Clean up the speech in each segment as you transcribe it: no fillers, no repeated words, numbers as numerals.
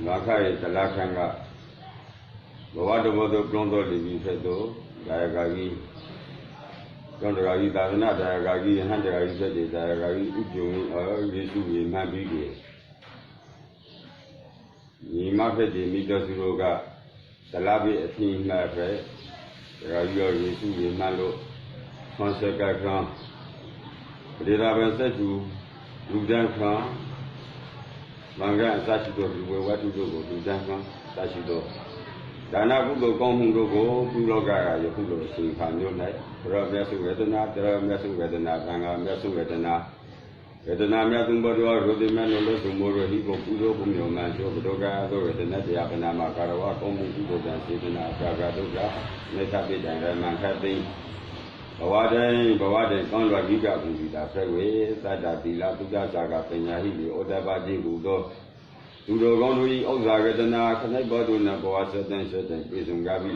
Makai Talakanga Bavadabodo Plondo Livi Fedo, Diagagi, Gondagagi Davina, Diagagi, Handagagi Fedi, Diagagi, Ujumi, or Visu, Mabigi. Nimafedi, Midasuroga, Salabi, a team Mafre, Rayo, Visu, Malo, Fonseca Clan. Diravan said to Ludan Clan. Manga and Sashido, what to do, Ludan Sashido. Dana Budo Gomugo, Puloga, Yakudo, Sinkan, Night, Mesu Vedana, Mesu Vedana, Banga, Mesu Vedana, Vedana Matumbo, Rodiman, Tomorrow, Higo, Pudo, Pumio, Mancho, Doga, Vedana, the Apanama, Karawa, Komu, Pudo, and Sidana, Pragadoga, Metabit, and Manhattan. Bawade, Conra Giga, Buda, Freeway, Sada, Dila, Tuga, Saga, Penahi, Odaba, Budo. Tudo Gondui, Ozagadana, Kanabaduna, Boasa, certain prison Gabi,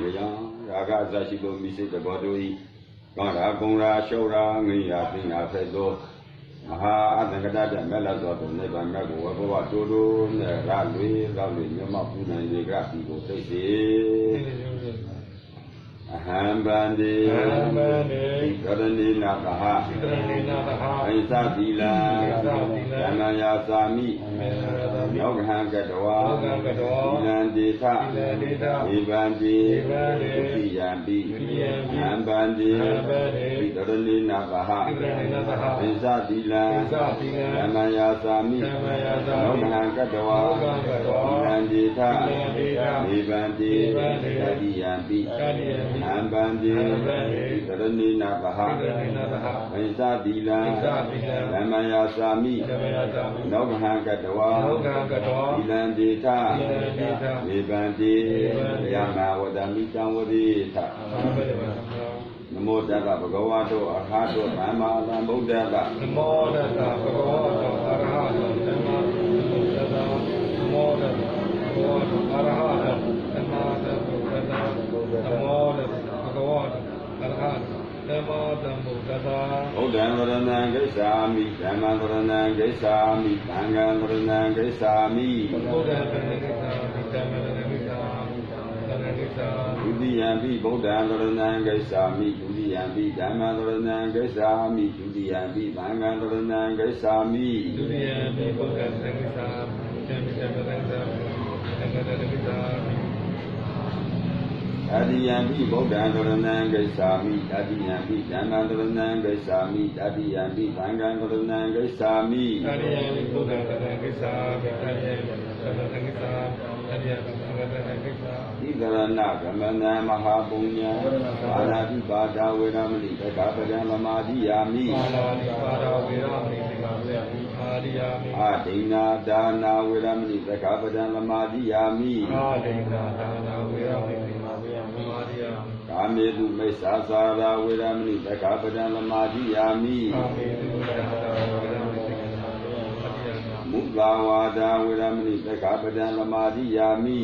Raga, Zashido, Missy, the Bodui, Gonda, Gonra, Shora, Mia, Pina, Fedo, Maha, Adagada, Melazot, Neba, Mago, Todo, Ralway, Yama, Puna, and the Graphico, Face. Hambandi, Kadani Nataha, Aisatila, Namaya Sami, Noghan Gadawa, Ilandita, Ibandi, Yambi, Hambandi, Kadani Nataha, Aisatila, Namaya Sami, Noghan Gadawa, Ilandita, Ibandi, Yambi. Ambandi, Kadani Nabaha, Aisatila, Namaya Sami, Noghan Gadawa, Ilandita, Ibandi, Yama Wadamita Wadita. Namo Dada Bhagavato Arhato Rama Namo Dada. Namo Dada Bhagavato Arhato Rama Namo Dada Bhagavato Arhato Rama Namo Dada Bhagavato Arhato Namo Dada Odamvarana Gesami, Dhammavarana Gesami, Dhangavarana Gesami, Odamvarana Gesami, Udiyambi, Bodhamvarana Gesami, Udiyambi, Dhammavarana Gesami, Udiyambi, Dhangavarana Gesami, Udiyambi, Bodhamvarana Gesami, Adiyambi, Bodhamvarana Gesami, Adiyambi, Dhammavarana Gesami, Adiyambi, Dhangavarana Gesami, Adiyambi, Bodhamvarana Gesami, Adiyambi, Dhammavarana Gesami, Idarana Gamana Mahapunya, Anadi Bada Viramani, Kakapadana Madiyami, Adina Dana Viramani, Kakapadana Madiyami, Kamedu Mesasara Viramani, Kakapadana Madiyami, Mudlavada Viramani, Kakapadana Madiyami,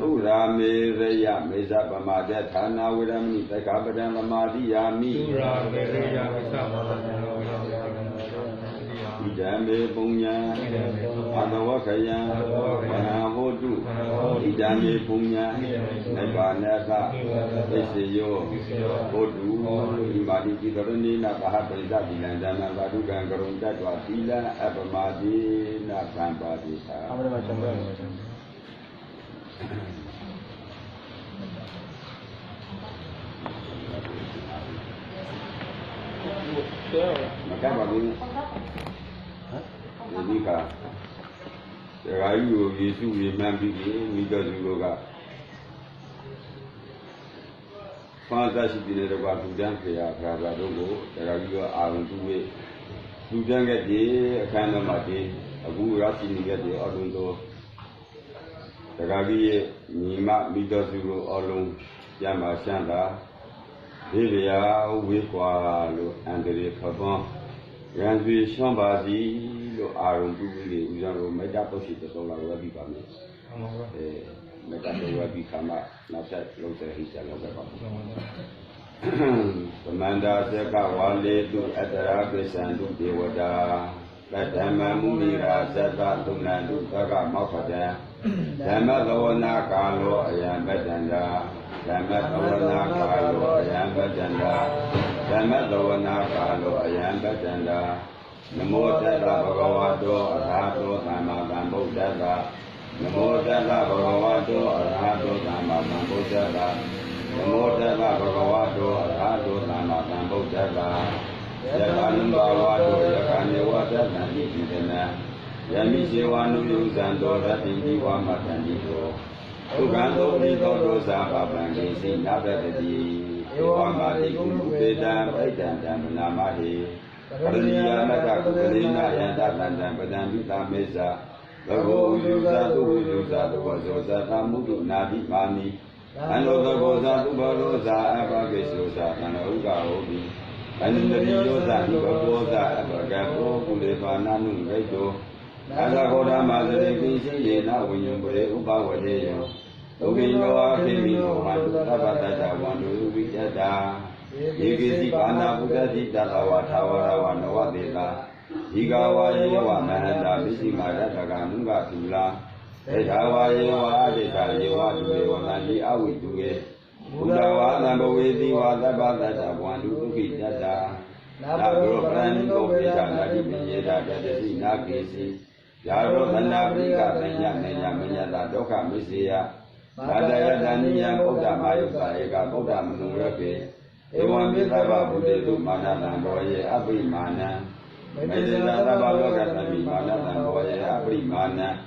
Urame Reya Mezapamada Tana Viramani, Kakapadana Madiyami, Idame Punya, Adawakaya, Mahahodu, Idame Punya, Nebanaka, Eseyo, Hodu, Imadi Kitorani, Napahata Zadina, Badugan Garunda, Twatila, Abamadi, Napambadi. Macam ini kah? Rayu Yesus memang begini, minta juga. Fantasi di negara Sudan kaya kerana dulu, rayu arun tuwe. Sudan kaya akan mati, aku rasa ni kaya arun tu. Rayu nima minta juga arun yang macam dah. Dia wikwa lo Andre Kaban, yang tu Shambazi lo arun tu ni, ujian lo mereka pasti tertolak lagi kami. Mereka tertolak lagi kami, nasi lo terhisap lo berapa. Pemanda sekawan itu antara kesan tu dewada, Padama Mumira Sata Tunandu Taka Mokata Dhamma Tawana Kalo Ayam Badanda Dhamma Tawana Kalo Ayam Badanda Dhamma Tawana Kalo Ayam Badanda Namo Tassa Bhagavato Arahato Sama Sambuddhassa Namo Tassa Bhagavato Arahato Sama Sambuddhassa Namo Tassa Bhagavato Arahato Sama Sambuddhassa Yakanambhavato Yakanewata Nandipitana Yami Sewanu Yuzando Ratingi Wamatandito Uganto Rito Dosa Babangisi Nabedadi Ewamati Kupedam Paitandam Namahi Karaniya Nata Kukalina Yanda Tandam Padambita Mesa Lago Ujuza Ujuza Tuwazosa Tamudu Nadi Mani Anoda Goza Tubaloza Abagesosa Tanauga Obi Anandariyosa Nibagoza Abagato Kuleva Nanun Gaito Azagoda Mazare Kisi Yena Winyumbure Ubawadeyo Ubino Akemino Mandu Tabatata Wandu Vijada Yigisi Kana Bugati Talawa Tawara Wanawatela Higawa Yewa Mahanda Bisimada Taganunga Tula Edawa Yewa Adeta Yewa Duwe Wanandi Awi Duwe Udawa Nambawezi Wadabatata Wandu Vijada Nabro Prani Kopeta Nadi Bijeda Jadesi Nagisi Yaro Tanabrika Nenya Menyata Doka Misia Nadaya Daniya Koda Mayuta Eka Koda Manurape Ewan Bitaba Buddha Mana Namboye Abrimana Medina Tabaloga Namimana Namboye Abrimana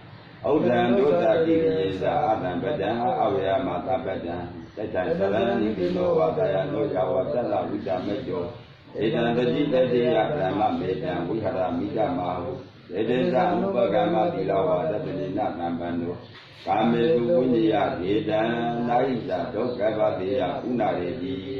Audan Dosa Kiriyesa Adam Badan Awya Mata Badan Tetan Salani Kilo Wadaya Noja Watala Wita Mejo Edan Dajita Jaya Brahma Medan Wihara Mita Mahu Edesa Anupagama Dilawa Datanina Nambano Kame Tupunya Edan Naisa Dokabadiya Unaredi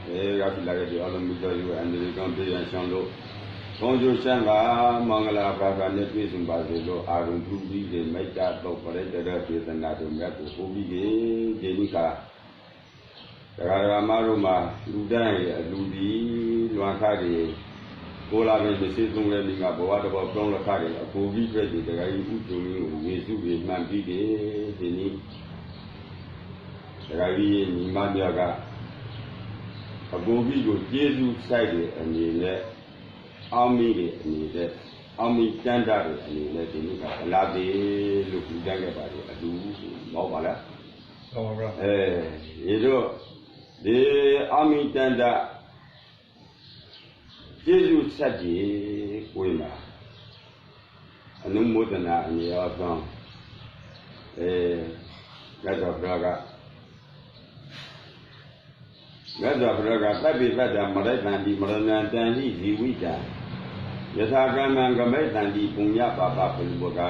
Rapidamente, all the Mudayu and the Gambi and Shando. Conjo Shanga, Mangala Praga, Nepis and Basilo, Arun Tubi, they make that operated with another map of Hobi, Jenica. Raramaruma, Ludai, Ludi, Luankari, Kola, the season running up, what about Tonga Kari, a Hobi credit, the guy who to me, Vesuvi, Mampidi, Deni, Ravi, Mandiaga. A booby go Jesus side and you let army and you let army standard and you let him allow the look down about it. I do Mobala. You know, the army standard Jesus said, Wima. And no more than that in the outcome. That's a brother. Gada Braga, Tabi Vada, Maretandi, Maranandi, Zivita. Yatagaman Gametandi, Punya Papa Pulboga.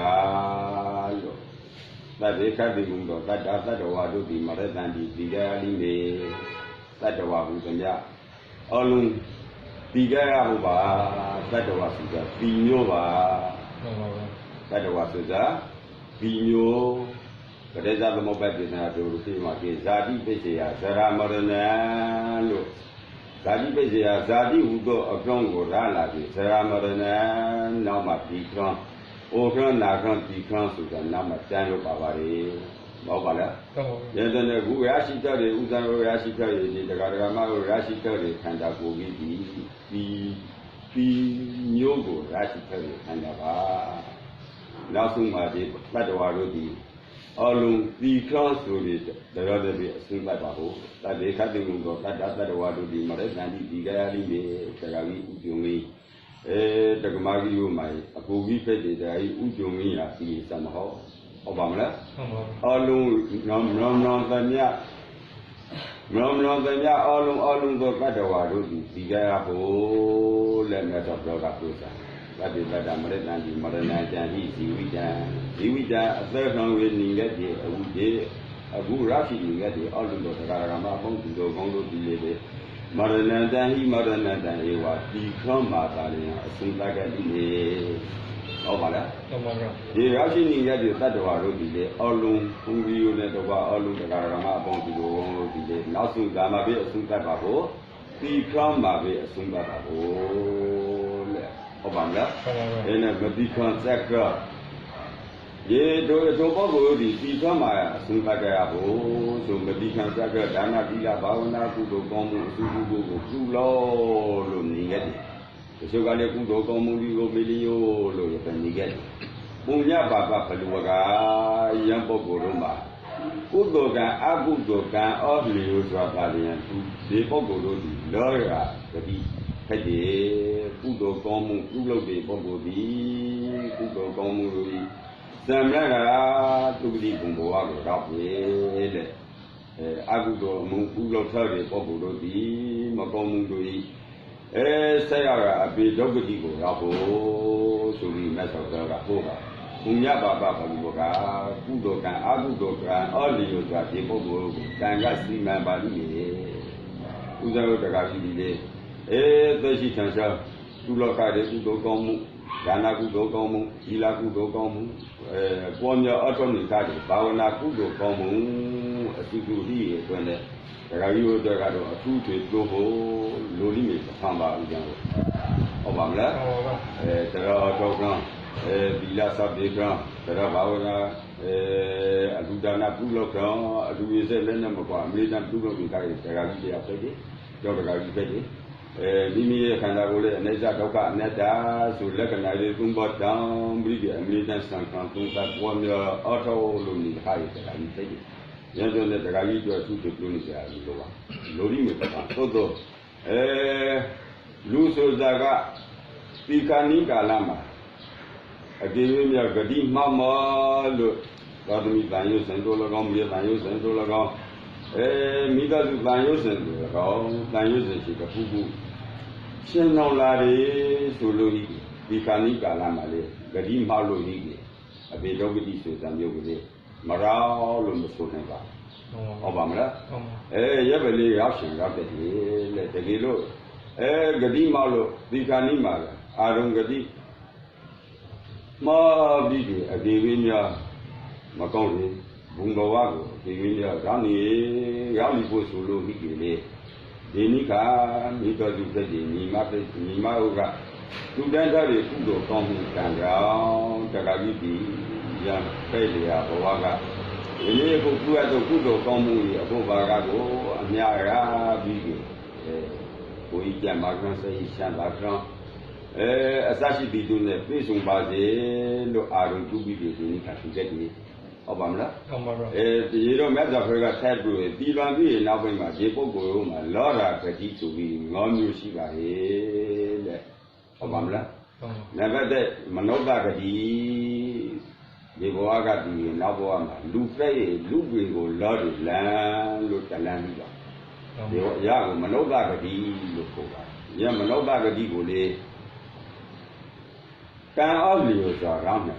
Tabi Kadimundo, Tata Wadu, the Maretandi, Bigali, Tatawa Hutanya. Olum, Bigarahuba, Tatawasuza, Pinova, Tatawasuza, Pino. Reza the mobile na to see my Zadi Besia, Sarah Marana, Zadi Besia, Zadi Ugo, a Congo Rala, Sarah Marana, Nama Picron, Okran Nakan Picron, Susan Nama Tano Pavari, Mobala. Then the Guyashita, Uzan Rashita, the Garama Rashita, Kandakogi, Nyogo Rashita, Kandava. Nasuma de Patawarodi. Along the council is the other day, soon like Babu, that they cut the window, that the water be Maretandi, the Gayari, Tagari, Ujumi, the Gamagi, my Apugi Pedi, the Ujumi, I see somehow, Obama. Along Nomia, Along the Patawaru, the Gayapo, Lemnet of Dogapusa. That is that I'm ready and Maranata, Hivita, a third one will get a good rushing get the Aldo Rama, to go Gondo to Maranata, he was become Matalia, soon like a delay. Obala. The rushing get the Tatawa, Alum, whom you let over Alum, the Rama, to go on to the နောက်ဆုံးဒါမှပဲအဆုံးသတ်ပါဖို့ဒီကံမှာပဲအဆုံးသတ်ပါဖို့လေဟုတ်ပါမလားအဲ့နဲ့မဒီခံစက်ကရေတို့ပုဂ္ဂိုလ်ဒီကံမှာအဆုံးသတ်ကြရဖို့ဆိုမဒီခံစက်ကဒါနသီလဘာဝနာကုသိုလ်ကောင်းမှုအစုစုကိုပြုလို့နေရတယ်ဒီလိုကလည်းကုသိုလ်ကောင်းမှုတွေကိုမေလီယိုလို့ပြန်နေရတယ်ပုညပါပဘလူဝကယံပုဂ္ဂိုလ်တို့မှာကုသိုလ်ကံအကုသိုလ်ကံအောလီယိုဆိုတာလည်းဒီပုဂ္ဂိုလ်တို့ဒီလောရဂတိဖက်တယ်ကုသိုလ်ကောင်းမှုပြုလုပ်တဲ့ပုဂ္ဂိုလ်ဒီကုသိုလ်ကောင်းမှုတို့ဒီသံမြတ်ကသူတိဘုံဘဝကိုတော့ပဲတဲ့အကုသိုလ်မှုပြုလုပ်ထားတဲ့ပုဂ္ဂိုလ်တို့ဒီမကောင်းမှုတို့ဒီဆက်ရတာအပေဒုက္ခတိကိုရောက်ဖို့ဆိုပြီးမြတ်စွာဘုရားကဟောတာပုညပါပဘလူကကုသိုလ်ကံအကုသိုလ်ကံအောလီယိုဆိုတာဒီပုဂ္ဂိုလ်ကိုကံကစီမံပါလိမ့်မယ်ဥစ္စာတို့တကားကြီးဒီလေသက်ရှိထံရှားသူလောကတဲ့ကုသိုလ်ကောင်းမှုဒါနကုသိုလ်ကောင်းမှုသီလကုသိုလ်ကောင်းမှုပွားများအထောက်အကူတွေဘာဝနာကုသိုလ်ကောင်းမှုအတူတူဒီအတွင်းနဲ့တကားကြီးတို့ကတော့အထူးတွေတို့ဖို့လိုလိမ့်မယ်ဆံပါဦးကြတော့ဟုတ်ပါမလားတရားတော်ကသီလသဗ္ဗေကတရားဘာဝနာအလူဒါနပြုလုပ်တော့အလူရည်စက်လည်းနဲ့မကွာအမေရိကန်ပြုလုပ်ပြီးကြတဲ့တရားကြီးတရားဖြစ်တယ်ကြောက်တရားကြီးဖြစ်တယ်မိမိရဲ့ခန္ဓာကိုယ်ရဲ့အနေစာဒုက္ခအနတ္တဆိုလက္ခဏာတွေသုံးပါးတောင်းပြီးအမေရိကန်စံခံသုံးသပ်ပေါ်များအထောက်လို့နေခါရတဲ့တရားကြီးဖြစ်တယ်ရန်တဲ့တရားကြီးတို့သူ့ကိုပြုနေကြတယ်လို့ပါလိုလိမ့်မယ်ပါသို့တော့လူဆိုတာကဒီကနိကာလမှာအကျေရမြဂတိမှမလို့သာသမီတန်ရုပ်စံတို့၎င်းမြေတန်ရုပ်စံတို့၎င်းမိသားစုတန်ရုပ်စံတို့၎င်းတန်ရုပ်စံရှိကခုခုရှင်းတော်လာတယ်ဆိုလို့ဒီခဏိကာလမှာလေဂတိမှလို့ဤအပေဒုက္ခတိဆိုတာမျိုးကလေးမရောလို့မဆိုနိုင်ပါဟုတ်ပါမလားရပ်ပလေးရောက်ရှင်ရောက်တဲ့လေတကယ်လို့ဂတိမှလို့ဒီခဏိမှာအာရုံဂတိမာပြီးအဒီဝိညာမကောင်းဘူးဘုံဘဝကိုဒီဝိညာရောင်းနေရောက်လိဖို့ဆိုလို့မိကြီးလေဒီနိခာမိတော်သူဖြစ်ဒီညီမဖြစ်ညီမဟုတ်ကသူတန်းသားတွေကုသိုလ်ကောင်းမှုကံကြောင့်တက္ကကြီးဒီရံပဲ့လျာဘဝကဒီနေ့ကိုပြုရတော့ကုသိုလ်ကောင်းမှုတွေအဖို့ဘာကကိုအများရာပြီးကိုကြီးကြံပါကံစိတ်ရှမ်းပါကံအစရှိပြီးသူနဲ့ပြေဆုံးပါစေလို့အာရုံပြုပြီးဒီနေ့ခါသူချက်ကြီးဟုတ်ပါမလားဟုတ်ပါပါဒီတော့မြတ်စွာဘုရားကထပ်ပြီးတီလွန်ပြီးနောက်ပိုင်းမှာဒီပုဂ္ဂိုလ်မှာလောရာဂတိဆိုပြီး9မျိုးရှိပါရဲ့တဲ့ဟုတ်ပါမလားဟုတ်ပါနံပါတ်1မနောတဂတိဒီဘဝကဒီနောက်ဘဝမှာလူဖက်ရဲ့လူတွေကိုလောတယ်လမ်းလို့တလန်းပြီးတော့ဒီအရာကိုမနောတဂတိလို့ခေါ်တာညမနောတဂတိကိုလေကံအောက်လျော်စွာရောင်းတယ်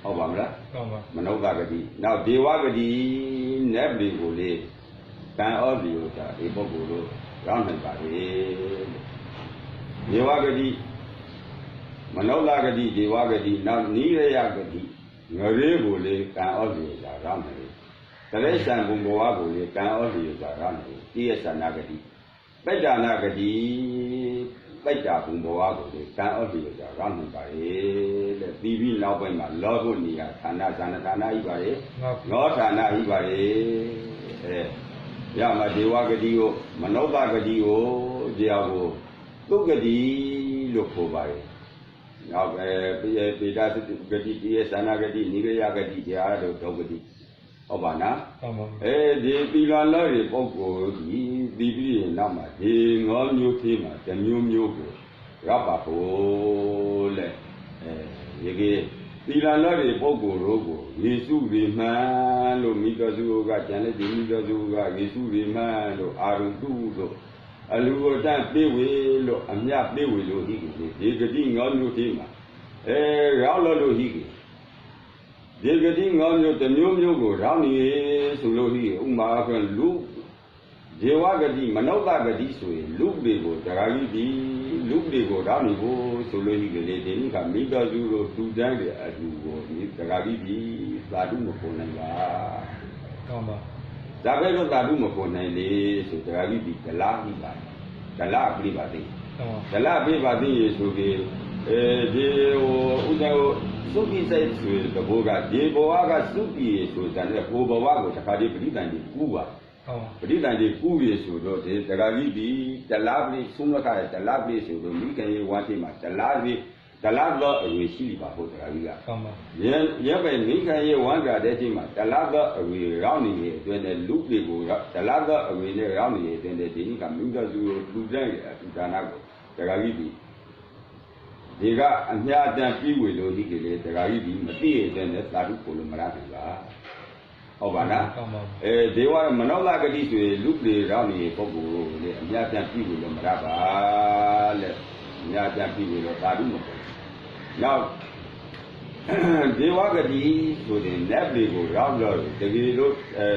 ဟုတ်ပါမလားဟုတ်ပါမနုဿဂတိနောက်ဒေဝဂတိနတ်ပြည်ကိုလေကံအောက်လျော်စွာဒီပုဂ္ဂိုလ်တို့ရောင်းနိုင်ပါလေဒေဝဂတိမနုဿဂတိဒေဝဂတိနောက်နိရယဂတိငရေကိုလေကံအောက်လျော်စွာရောင်းနိုင်တရိစ္ဆာန်ဘုံဘဝကိုလေကံအောက်လျော်စွာရောင်းနိုင်တိယသနာဂတိပိဋ္ဌာနာဂတိပိဋ္ဌာဘုံဘဝကိုလေကံအောက်လျော်စွာရောင်းနိုင်ပါလေတဲ့ပြီးပြီးနောက်ပိုင်းမှာလောဘနေရာဌာနဇာနဌာနဤပါလေလောဌာနဤပါလေရမဒေဝဂတိကိုမနောတဂတိကိုတရားကိုသုဂတိလို့ခေါ်ပါလေနောက်ပေတာဂတိတိယသနာဂတိနိရယဂတိတရားတို့ဒုဂတိဟုတ်ပါနော်ဟုတ်ပါဒီပီလာလောရဲ့ပုဂ္ဂိုလ်ဒီပြီးပြီးရင်နောက်မှာဒီ9မျိုးသေးမှာတစ်မျိုးမျိုးကိုရပ်ပါဖို့လေရေကြီးပီလာလောရဲ့ပုဂ္ဂိုလ်တို့ကိုယေရှုရိမှန်လို့မိတော်စုကကျန်တဲ့ဒီမိတော်စုကယေရှုရိမှန်လို့အာရုံတုလို့အလူဝတ္တပြေဝေလို့အမြပြေဝေလို့ဟိကြီးဒီဂတိ9မျိုးသေးမှာရောက်လို့ဟိကြီးဒီဂတိ9မျိုးတစ်မျိုးမျိုးကိုရောင်းနေဆိုလို့ဟိဥမာဆိုလူဇေဝဂတိမနောတဂတိဆိုရင်လူတွေကိုတရားကြီးဒီလူတွေကိုရောင်းနေဖို့ဆိုလို့ဟိကလေးဒီနေ့ကမိတော်စုတို့သူတန်းတဲ့အတူကိုဒီတရားကြီးဒီသာဓုမပေါ်နိုင်ပါဟုတ်ပါ ဒါပဲလို့သာဓုမပေါ်နိုင်လေဆိုတရားကြီးဒီဒလားပြီးပါဒလားပြပါသေးဒလားပြပါသေးရေဆိုပြီးဒီဟိုဥဒ္ဒေသုခိစိတ်ဆိုတဲ့ဘောကဒီဘဝကသုခိဆိုတာနဲ့ဟိုဘဝကိုတခါတည်းပရိသန်ကြီးကူးပါပရိသန်ကြီးကူးရေဆိုတော့ဒီတရားကြီးဒီဒလားပြသုံးခါဒလားပြဆိုတော့မိခင်ရေဝါတိမှာဒလားပြဒလားတော့အဝေရှိပါဟုတ်တရားကြီးကရဲပဲမိခင်ရေဝမ်းကြတဲ့ချိန်မှာဒလားတော့အဝေရောက်နေရဲ့အတွင်းနဲ့လူတွေကိုဒလားတော့အဝေနဲ့ရောက်နေရဲ့အတွင်းနဲ့ဒီကမိသားစုကိုလူတဲ့ဒီဒါနကိုတရားကြီးဒီကအများတန်ပြီးဝေလို့ဒီကလေးတရားကြီးဒီမသိရတဲ့နဲ့သာဓုကိုလိုမရနိုင်ပါဟုတ်ပါလားဒေဝမနောလဂတိဆိုရင်လူတွေရောက်နေပုဂ္ဂိုလ်ကိုလေအများတန်ပြီးဝေလို့မရပါလက်အများတန်ပြီးဝေလို့သာဓုမပေါ်နောက်ဒေဝဂတိဆိုရင်လက်တွေကိုရောက်လို့တကယ်လို့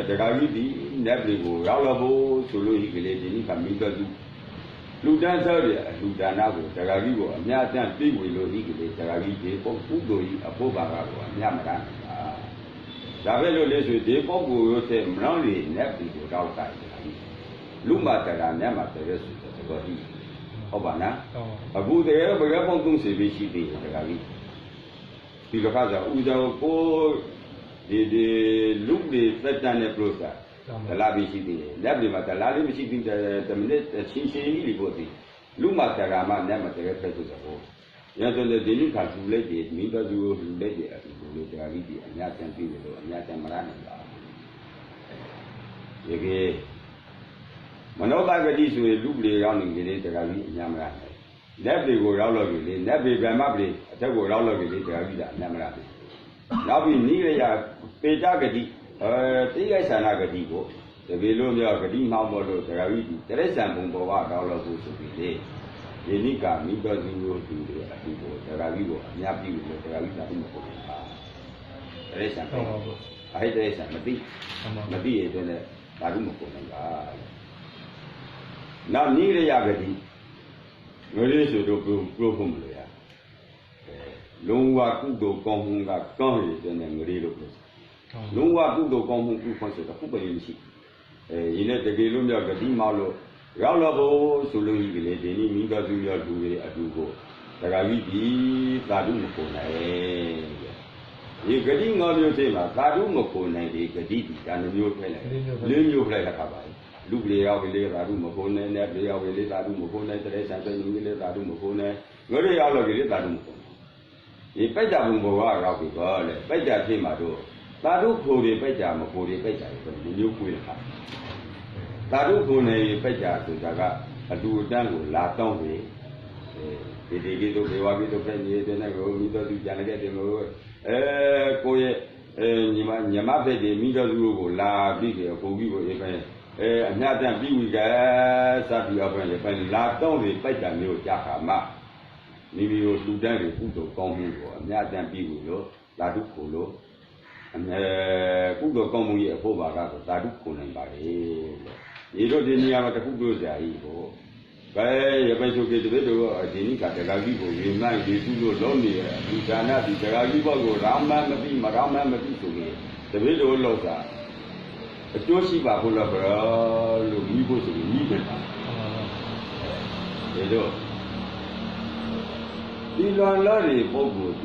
တရားကြီးဒီလက်တွေကိုရောက်လို့ဆိုလို့ဒီကလေးဒီကမိတော်သူလူတန်းစားရလူဒါနကိုတရားကြီးကိုအများတန်းပြီးဝေလို့ဒီကလေးတရားကြီးဒီပုဂ္ဂိုလ်ကြီးအဖို့ပါကတော့အများမရနိုင်ပါဒါပဲလို့လေဆိုဒီပုဂ္ဂိုလ်ရောတဲ့မနောင်းလေးနဲ့ပြီးတော့တောက်တာတရားကြီးလူမတရားနဲ့မှတည်းဆိုတဲ့တော်ကြီးဟုတ်ပါလားအခုတည်းဘယ်ပုံသုံးစီပြီးရှိသေးတယ်တရားကြီးဒီလိုခါကျဦးဇောကိုဒီလူတွေသက်တမ်းတဲ့ processဒလားပြီးရှိသေးတယ်လက်တွေမှာဒလားလေးမရှိသေးတဲ့10မိနစ်ချင်းချင်းကြီးလို့ဒီလူမတရားမှနဲ့မတရားဖက်ဆိုတော့ရတဲ့ဒီနေ့ခါလူလိုက်တယ်မိသားစုလူလိုက်တယ်အခုလိုတရားကြီးဒီအများတန်ပြီးလို့အများတန်မရနိုင်ပါဘူးဒီကေမနောတဂတိဆိုရင်လူတွေရောက်နေကြတယ်တရားကြီးအများမရနိုင်လက်တွေကိုရောက်လို့ပြီလေလက်တွေဗမာပြည်အထက်ကိုရောက်လို့ပြီလေတရားကြီးကအများမရဘူးနောက်ပြီးနိရယပေတဂတိတိရိစ္ဆာနဂတိကိုတကယ်လို့မြောက်ဂတိမှောက်မို့လို့တရားကြီးဒီတိရိစ္ဆာန်ဘုံဘဝတောင်းလို့ဆိုပြီးလေဒီနိကမိတော်သူတို့သူတွေအတူကိုတရားကြီးကိုအများပြည်လို့တရားကြီးသာပြီးမဟုတ်ဘူးပါတိရိစ္ဆာန်ဘုံအဲ့တိရိစ္ဆာန်မသိရတဲ့နဲ့ဒါတို့မကုန်နိုင်ပါနောက်နိရယဂတိငရေဆိုတော့ပြောဖို့မလို့ရလုံးဝကုသိုလ်ကောင်းမှုကကောင်းရတဲ့ငရေလို့ပြောလုံးဝကုသိုလ်ကောင်းမှုပြုဖို့ဆိုတော့ခုပရိမရှိရင်းနဲ့တကယ်လို့မြောက်ကတိမောက်လို့ရောက်တော့ဖို့ဆိုလို့ဒီလေဒီနေ့မိသားစုရောလူတွေအတူကိုတရားကြီးဒီသာဓုမကုန်နိုင်ဒီဂတိငေါမျိုးသိမှာသာဓုမကုန်နိုင်ဒီဂတိဒီဒါမျိုးဖဲလိုက်လေးမျိုးဖဲလိုက်တာပါလူတွေရောက်ပြီလေသာဓုမကုန်နိုင်နဲ့တွေရောက်ပြီလေသာဓုမကုန်နိုင်တဲ့ဆံတဲ့လူတွေလေသာဓုမကုန်နိုင်ငါတို့ရောက်လို့ဒီလေသာဓုမကုန်ဒီပိဋကဘုံဘဝရောက်ပြီတော့လေပိဋကဖြစ်မှာတို့သာဓုဖို့တွေပိဋကမဖို့တွေပိဋကတွေဆိုမျိုးကိုရတာသာဓုဖို့နေပိဋကဆိုတာကအတူအတန်းကိုလာတောင်းပြီဒီကိတို့ဒေဝကိတို့ဖြစ်နေတဲ့နဲ့ကိုမိတော်သူကြံခဲ့တယ်လို့ကိုရဲ့ညီမဖြစ်တယ်မိတော်သူကိုလာပြီးတယ်အဖို့ကြီးကိုအမြတ်တန်ပြီးဝီကစပြီးအပိုင်းပဲလာတောင်းပြီးပိဋကမျိုးကြာခါမှမိမိတို့လူတန်းတွေကုသိုလ်ကောင်းမှုကိုအမြတ်တန်ပြီးဝီလို့သာဓုဖို့လို့ကုသိုလ်ကောင်းမှုရဲ့အဖို့ပါကတော့သာဓုကိုနိုင်ပါလေဒီတို့ဒီနေရာမှာတခုပြောကြရည်ကိုဘယ်ရပိုင်ဆိုကေတပည့်တို့ဒီနိကတရားကြီးကိုရင်နိုင်ဒီသူတို့လုံးနေဒီဒါနဒီတရားကြီးဘောကိုရာမမသိမရာမမသိဆိုပြီးတပည့်တို့လောက်တာအကျိုးရှိပါဘုလားဘရာလို့မိဖို့ဆိုပြီးမိတယ်ပါဒီတော့ဒီလွန်လောတွေပုဂ္ဂိုလ်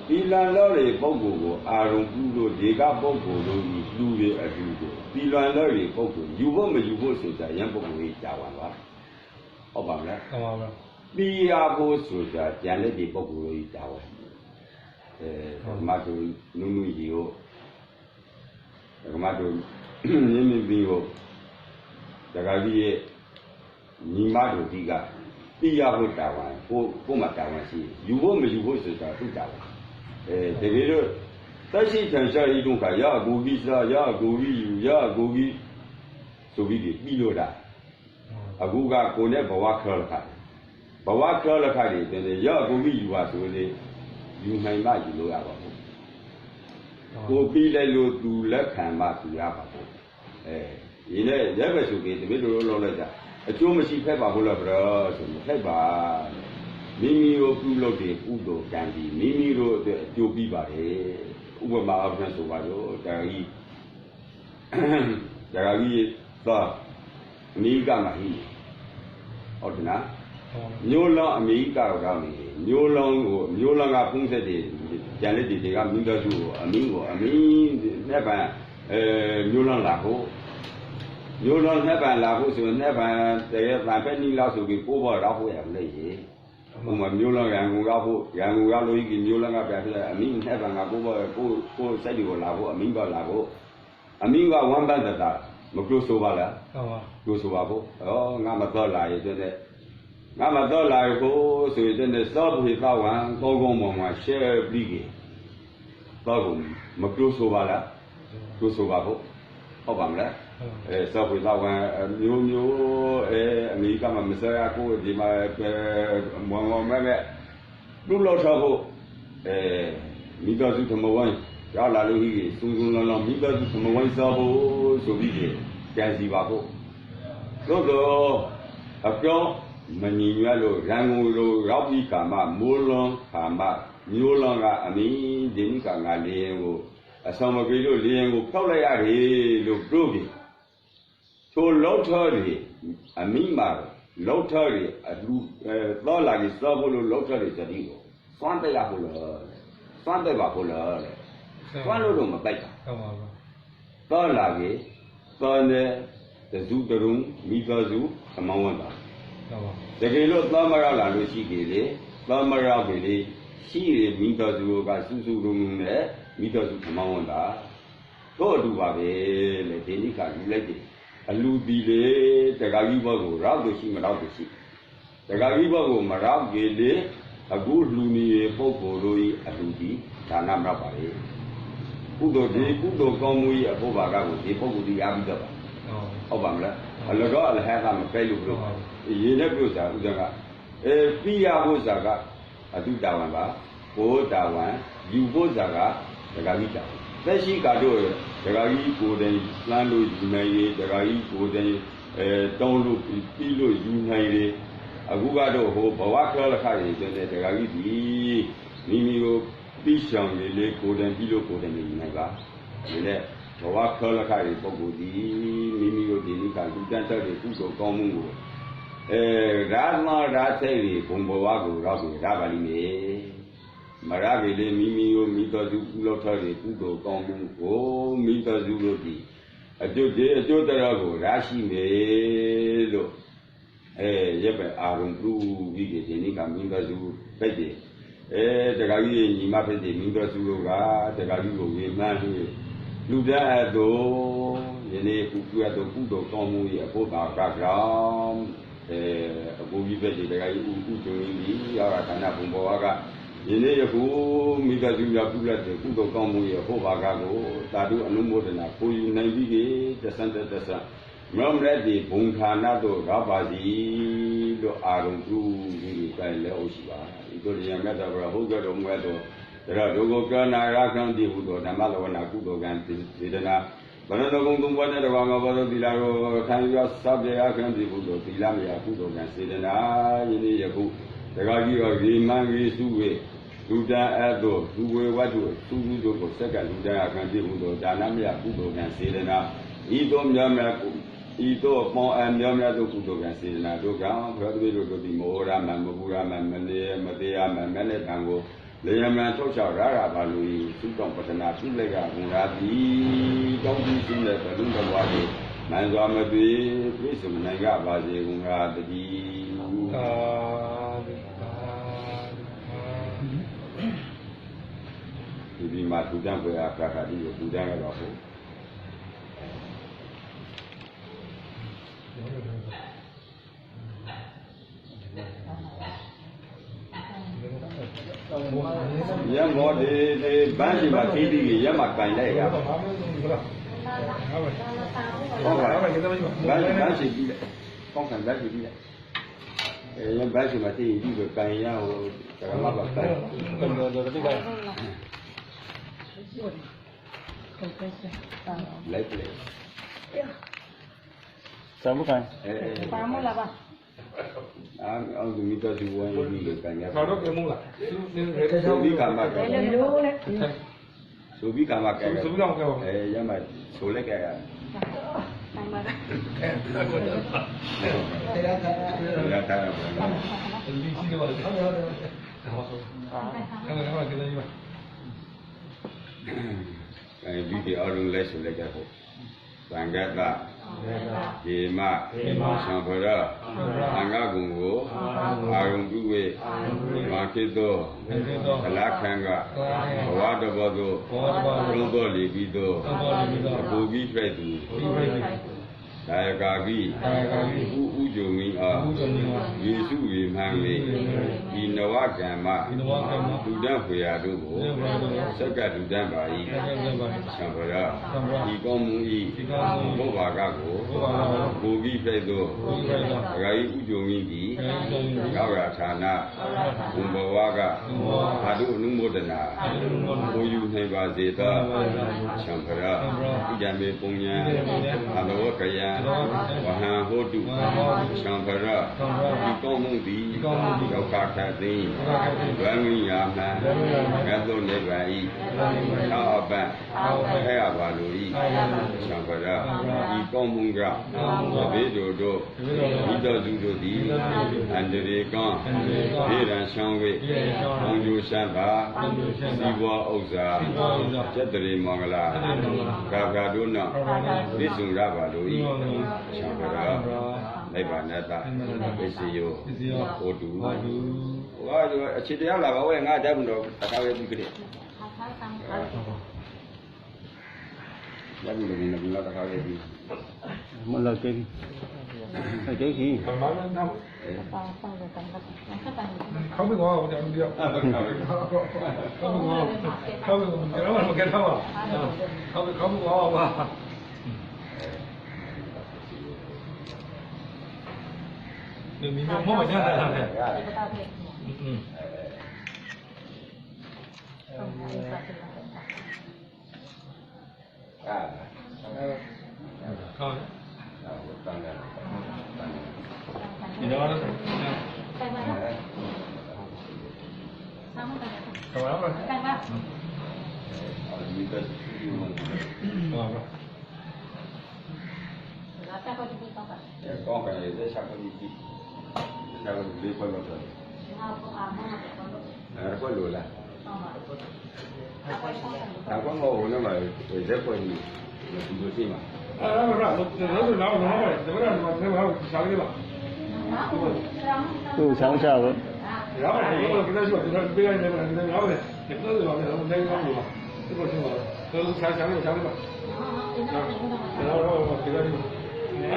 ဒီလန်လောတွေပုဂ္ဂိုလ်ကိုအာရုံပြုလို့ဒီကပုဂ္ဂိုလ်တို့ကြီးလူတွေအတူကိုဒီလန်လောတွေပုဂ္ဂိုလ်ယူဖို့မယူဖို့ဆိုတာရန်ပုဂ္ဂိုလ်ကြီးကြာဝင်ပါဟုတ်ပါမလားဟုတ်ပါဘူးပြီးရဖို့ဆိုတာကြံလက်ဒီပုဂ္ဂိုလ်ကြီးကြာဝင်မတူနုနုကြီးကိုမတူမြင်းမြင်းပြီးကိုတခါကြီးရဲ့ညီမတို့ဒီကပြီးရဖို့တာဝန်ကိုမှတာဝန်ရှိယူဖို့မယူဖို့ဆိုတာသူ့တာဝန်တကယ်လို့သက်ရှိထန်ရှားဤတို့ကရအကူကြီးစားရအကူကြီးယူရအကူကြီးဆိုပြီးပြီးလို့တာအခုကကိုနဲ့ဘဝခေါ်လခဘဝခေါ်လခတွေတင်ရအကူကြီးယူပါဆိုလေယူနိုင်မှယူလို့ရပါဘူးကိုပြီးလိုက်လို့သူလက်ခံမှသူရပါဘူးဒီနဲ့ရဲပဲဆိုပြီးတပည့်တို့လုံးလိုက်တာအကျိုးမရှိဖက်ပါဘူးလားဘရောဆိုပြီးဖက်ပါမိမိတို့ပြုလုပ်တဲ့ကုသိုလ်ကံဒီမိမိတို့အတွက်အကျိုးပြီးပါတယ်ဥပမာအပြင်ဆိုပါတော့ဒါကြီး ဒါကကြီးတော့အမေရိကမှာဟိဟုတ်တယ်နော်မျိုးလောင်းအမေရိကတော့ကောင်းနေမျိုးလောင်းကဖုံးဆက်တွေကြံလက်တွေကမင်းတော်စုကိုအမင်းနဲ့ပန်မျိုးလောင်းလာဖို့မျိုးလောင်းနဲ့ပန်လာဖို့ဆိုရင်နဲ့ပန်တကယ်တန်ဖက်နီးလောက်ဆိုပြီးပိုးပေါ်တော့ဖို့ရမလဲရေဟိုမှာမျိုးလောင်းရန်ကုန်ရောက်လို့ဒီမျိုးလောင်းကပြပြအမင်းနဲ့ပန်ကပိုးပေါ်ကိုစိုက်တွေကိုလာဖို့အမင်းပေါ်လာဖို့အမင်းကဝမ်းပန်းတတာမကျိုးဆိုပါလားဟုတ်ပါကျိုးဆိုပါဖို့ငါမတော့လာရဲ့တဲ့ငါမတော့လာကိုဆိုရင်တဲ့စောပြေတော့ဝမ်းကောင်းကောင်းမွန်မွန်ရှယ်ပြီးကြီးတော့မကျိုးဆိုပါလားကျိုးဆိုပါဖို့ဟုတ်ပါမလားစောပြေတော့ဝမ်းမျိုးအမေရိကမှာမစရာကိုဒီမှာမွန်မွန်မဲ့လူလို့ထားဖို့မိသားစုသမဝိုင်းရောက်လာလို့ဟိစုံလောင်မိသားစုသမဝိုင်းစားဖို့ဆိုပြီးကြံစီပါဖို့တော့အပြောမညီညွတ်လို့ရန်ကုန်လိုရောက်ပြီးကာမမိုးလွန်ခါမမျိုးလွန်ကအမင်းဒီနိကငါလေရင်ကိုအဆောင်မပြေလို့လေရင်ကိုဖောက်လိုက်ရတယ်လို့ပြောပြီးထိုလောက်ထော်ရီအမင်းမှာလောက်ထော်ရီအလူတော့လာကြီးစောဖို့လို့လောက်ထော်ရီစတိကိုစွမ်းတက်ရဖို့လားစွမ်းတက်ပါဖို့လားစွမ်းလို့တော့မပိုက်တာဟုတ်ပါဘူးတော့လာကြီးတော့နေတစုတရုံမိသားစုအမောင်းဝတ်တာတကယ်လို့သမရလာလို့ရှိကြလေသမရပြီလေရှိရမိတော်စုကစုစုလုံးလုံးနဲ့မိတော်စုခမောင်းဝန်တာတော့အတူပါပဲလေဒီနိကလူလိုက်တယ်အလူတီလေတက္ကကြီးဘောကိုရောက်လို့ရှိမရောက်လို့ရှိတက္ကကြီးဘောကိုမရောက်ကြလေအခုလူမီပုဂ္ဂိုလ်တို့ဤအလူတီဒါနမရောက်ပါလေကုသိုလ်ကောင်းမှုဤအဖို့ဘာကကိုဒီပုဂ္ဂိုလ်ဒီရပြီးတော့ပါဟုတ်ပါမလားအလကောအလဟကမပဲလို့ပြောရေနဲ့ပြုစာဥဒကပိယဘုဇာကအတုတာဝန်ပါဘိုးတာဝန်ယူဘုဇာကဒကာကြီးတာသက်ရှိကတော့ဒကာကြီးကိုယ်တိုင်လှမ်းလို့ယူနိုင်ရေဒကာကြီးကိုယ်တိုင်တောင်းလို့ပြီးလို့ယူနိုင်ရေအခုကတော့ဟိုဘဝခေါ်လခရေဆိုတဲ့ဒကာကြီးဒီမိမိကိုပြီးဆောင်ရေလေကိုယ်တိုင်ပြီးလို့ကိုယ်တိုင်ယူနိုင်ပါဒီနဲ့ဘဝခေါ်လခရေပုဂ္ဂိုလ်ဒီမိမိတို့ဒီနိကလူတန်းတက်တဲ့ကုသိုလ်ကောင်းမှုကိုရာဇနာရာသိရီဘုံဘဝကိုရောက်ပြီးရပါလိမ့်မယ်မရပြီလေမိမိကိုမိတော်စုကုလောက်ထားတဲ့ကုသိုလ်ကောင်းမှုကိုမိတော်စုတို့ဒီအကျိုးတရားကိုရရှိမယ်လို့ရပ်ပဲအာရုံပြုပြီးဒီနေ့ကမိတော်စုပြည့်တယ်တခါကြီးညီမဖြစ်တဲ့မိတော်စုတို့ကတခါကြီးကိုဝေမှန်းပြီးလူသားအတော်ယနေ့ကုသိုလ်ကောင်းမှုရဲ့အဖို့သာကကြောင့်အဘူကြီးပဲဒီတခါကြီးဥကျုံကြီးရာခန္ဓာဘုံဘောကယနေ့ယခုမိသားစုများပြုလက်တဲ့ကုသိုလ်ကောင်းမှုရဲ့အဖို့ဘာကကိုသာဓုအနုမောဒနာကိုယူနိုင်ပြီးတဆန်းမရမရတဲ့ဘုံဌာနတို့ရပါစီလို့အာရုံပြုပြီးတိုင်လဲအောင်ရှိပါဒီတို့ရမြတ်စွာဘုရားဟုတ်ကြတော်မူသောဒါတော့ဒုက္ခနာရခံတိဟုသောဓမ္မလဝနာကုသိုလ်ကံစေတနာဘရဏဂုံသုံးပါးတဲ့တော်မှာဘောသီလာကိုခံရစပ်ပြရခံတိဟုသောသီလမယကုသိုလ်ကံစေတနာယနေ့ယခုတခါကြီးတော့ဒီမန်ကြီးစုဝေလူတန်းအဲ့တို့လူဝေဝတ္ထုစုစုတို့ကိုစက်ကလူတန်းအခံတိဟုသောဒါနမယကုသိုလ်ကံစေတနာဤသို့များများဤသို့ပေါင်းအများများသောကုသိုလ်ကံစေတနာတို့ကဘုရားတပည့်တို့ဒီမောရမမဘူရမမလေးမတရားမမဲလက်တံကိုလေယမန်ထုတ်ချောက်ရတာပါလို့သုတောင်ပတနာပြုလိုက်ကဘုရားသည်တောင်းပြီးရှင်တဲ့ဘုရားတော်ကိုနိုင်စွာမသွေပြည့်စုံနိုင်ကြပါစေဘုရားတတိဒီမှာသူတန်းပွဲအခါခါဒီကိုသူတန်းရတော့ဟုတ်ရမောဒီဘန်းစီမှာပြီးပြီးရမကန်လိုက်ရပါဟုတ်ပါဘန်းစီပြီးကောင်းကန်ဘန်းစီပြီးရဘန်းစီမှာတည်ပြီးတော့ကန်ရဟိုတရမပါကန်တော့တိကလိုက်လေစမ်းမကန်ပါမလားပါအော်ဒီမီတော့ဒီဝိုင်းပြီးလို့ကန်ရပါတော့ကဲမို့လားဆိုပြီးကမှာကဲဆိုပြီးကမှာကဲဆိုပြီးကမှာကဲရမဆိုလိုက်ကဲ ဒီအလုံးလဲဆိုလိုက်ကြဖို့သံဃတဒီမသံဃရအင်္ဂကုံကိုအာရုံပြု၍မာကိတောဗလခံကဘဝတဘောသို့လုံးတော်လီပြီးသောအပူပြီးပြည့်သူဒါယကာကိဥကြုံမင်းအားယေစုဝေမှန်လေဒီနဝကမ္မလူတတ်ဖွေရာတို့ကိုစက္ကတူတတ်ပါ၏သံဃရဒီကောင်းမှု၏ဘုဘာကကိုပူပြီးပြည့်သောဒကာဤဥကြုံမင်းသည်ရောက်ရာဌာနဘုံဘဝကအာတုအနုမောဒနာဘုယူနိုင်ပါစေသောသံဃရဣဒံမေပုညံအဘဝကယံဝဟံဟောတုသံဃရဒီကောင်းမှုသည်ယောဂခတ်သိဗန္မိယာမံမြတ်သောနိဗ္ဗာန်၏သာအပံအဲ့ရပါလို၏သံဃရဒီကောင်းမှုကဘေးတို့မိတော်စုတို့သည်အန္တရေကံဘေးရန်ဆောင်၍ဘုံကျိုးရှမ်းပါစီးပွားဥစ္စာကျက်တရေမင်္ဂလာဂါတို့နောက်ပြည့်စုံရပါလို၏သံဃရနိဗ္ဗာန်တပစ္စယောဟောတုဟောအခြေတရားလာပါဝဲငါတတ်မလို့တခါပဲပြီးကြတယ်ရပြီလည်းနဘူးလာတခါပဲပြီးမလာကိန်းအဲ့ဒီကြီးဘာမှမနာဘူးเขาไม่งอเดี๋ยวเดียวเขาไม่งอเขาไม่แกแล้วเขาไม่งอว่าหนึ่งมีมั่วเนี่ยอะไรเนี่ย你知道吗？干嘛了？干嘛？con cái này sẽ sao con đi sao con đi qua rồi qua rồi là thằng có ngô nó mà rất quen gì là chúng tôi xin mà sáng sao vậy? Đó